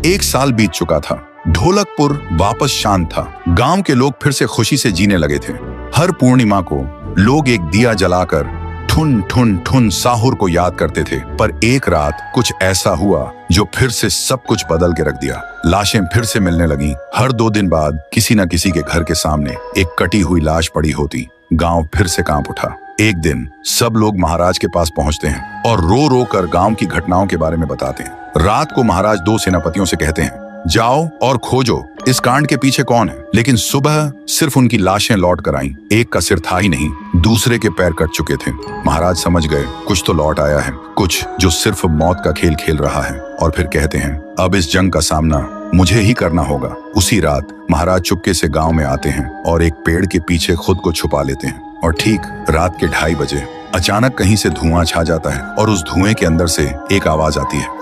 1 साल बीत चुका था। ढोलकपुर वापस शांत था। गांव के लोग फिर से खुशी से जीने लगे थे। हर पूर्णिमा को लोग एक दिया जलाकर ठुन ठुन ठुन साहुर को याद करते थे। पर एक रात कुछ ऐसा हुआ जो फिर से सब कुछ बदल के रख दिया। लाशें फिर से मिलने लगी। हर 2 दिन बाद किसी न किसी के घर के सामने एक कटी हुई लाश पड़ी होती। गांव फिर से कांप उठा। एक दिन सब लोग महाराज के पास पहुंचते हैं और रो रो कर गांव की घटनाओं के बारे में बताते हैं। रात को महाराज 2 सेनापतियों से कहते हैं, जाओ और खोजो इस कांड के पीछे कौन है। लेकिन सुबह सिर्फ उनकी लाशें लौट कर आईं। एक का सिर था ही नहीं, दूसरे के पैर कट चुके थे। महाराज समझ गए कुछ तो लौट आया है, कुछ जो सिर्फ मौत का खेल खेल रहा है। और फिर कहते हैं, अब इस जंग का सामना मुझे ही करना होगा। उसी रात महाराज चुपके से गांव में आते हैं और एक पेड़ के पीछे खुद को छुपा लेते हैं। और ठीक रात के 2:30 बजे अचानक कहीं से धुआं छा जाता है और उस धुएं के अंदर से एक आवाज आती है,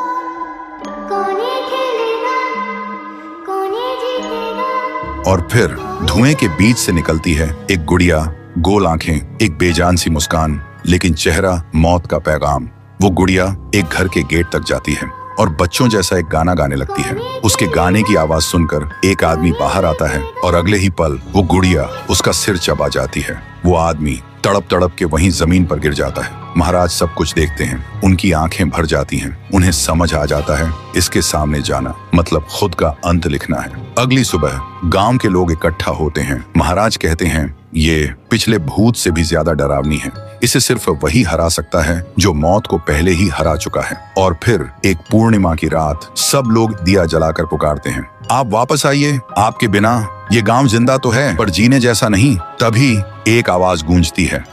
और फिर धुएं के बीच से निकलती है एक गुड़िया, गोल आंखें, एक बेजान सी मुस्कान, लेकिन चेहरा मौत का पैगाम। वो गुड़िया एक घर के गेट तक जाती है और बच्चों जैसा एक गाना गाने लगती है। उसके गाने की आवाज सुनकर एक आदमी बाहर आता है और अगले ही पल वो गुड़िया उसका सिर चबा जाती है। वो आदमी तड़प तड़प के वहीं जमीन पर गिर जाता है। महाराज सब कुछ देखते हैं। उनकी आंखें भर जाती हैं। उन्हें समझ आ जाता है इसके सामने जाना मतलब खुद का अंत लिखना है। अगली सुबह गांव के लोग इकट्ठा होते हैं। महाराज कहते हैं, ये पिछले भूत से भी ज्यादा डरावनी है। इसे सिर्फ वही हरा सकता है जो मौत को पहले ही हरा चुका है। और फिर एक पूर्णिमा की रात सब लोग दिया जलाकर पुकारते हैं, आप वापस आइए, आपके बिना ये गांव जिंदा तो है पर जीने जैसा नहीं। तभी एक आवाज गूंजती है,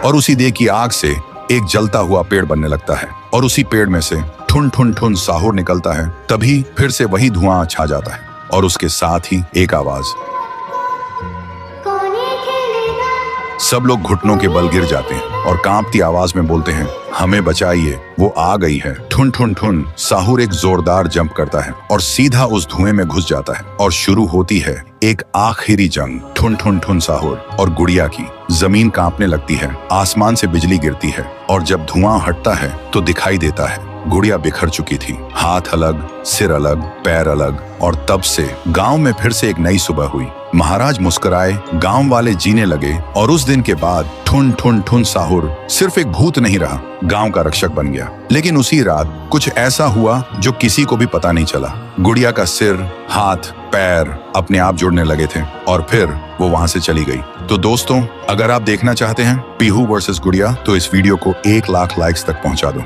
और उसी देह की आग से एक जलता हुआ पेड़ बनने लगता है और उसी पेड़ में से ठुन ठुन ठुन साहुर निकलता है। तभी फिर से वही धुआं छा जाता है और उसके साथ ही एक आवाज। सब लोग घुटनों के बल गिर जाते हैं और कांपती आवाज में बोलते हैं, हमें बचाइए, वो आ गई है। ठुन ठुन ठुन साहुर एक जोरदार जंप करता है और सीधा उस धुएं में घुस जाता है और शुरू होती है एक आखिरी जंग। ठुन ठुन ठुन साहुर और गुड़िया की। जमीन कांपने लगती है, आसमान से बिजली गिरती है और जब धुआं हटता है तो दिखाई देता है गुड़िया बिखर चुकी थी। हाथ अलग, सिर अलग, पैर अलग। और तब से गांव में फिर से एक नई सुबह हुई। महाराज मुस्कुराए, गांव वाले जीने लगे और उस दिन के बाद ठुन ठुन ठुन साहुर सिर्फ एक भूत नहीं रहा, गांव का रक्षक बन गया। लेकिन उसी रात कुछ ऐसा हुआ जो किसी को भी पता नहीं चला। गुड़िया का सिर, हाथ, पैर अपने आप जुड़ने लगे थे और फिर वो वहां से चली गई। तो दोस्तों, अगर आप देखना चाहते हैं पीहू वर्सेस गुड़िया तो इस वीडियो को 1 लाख लाइक्स तक पहुंचा दो।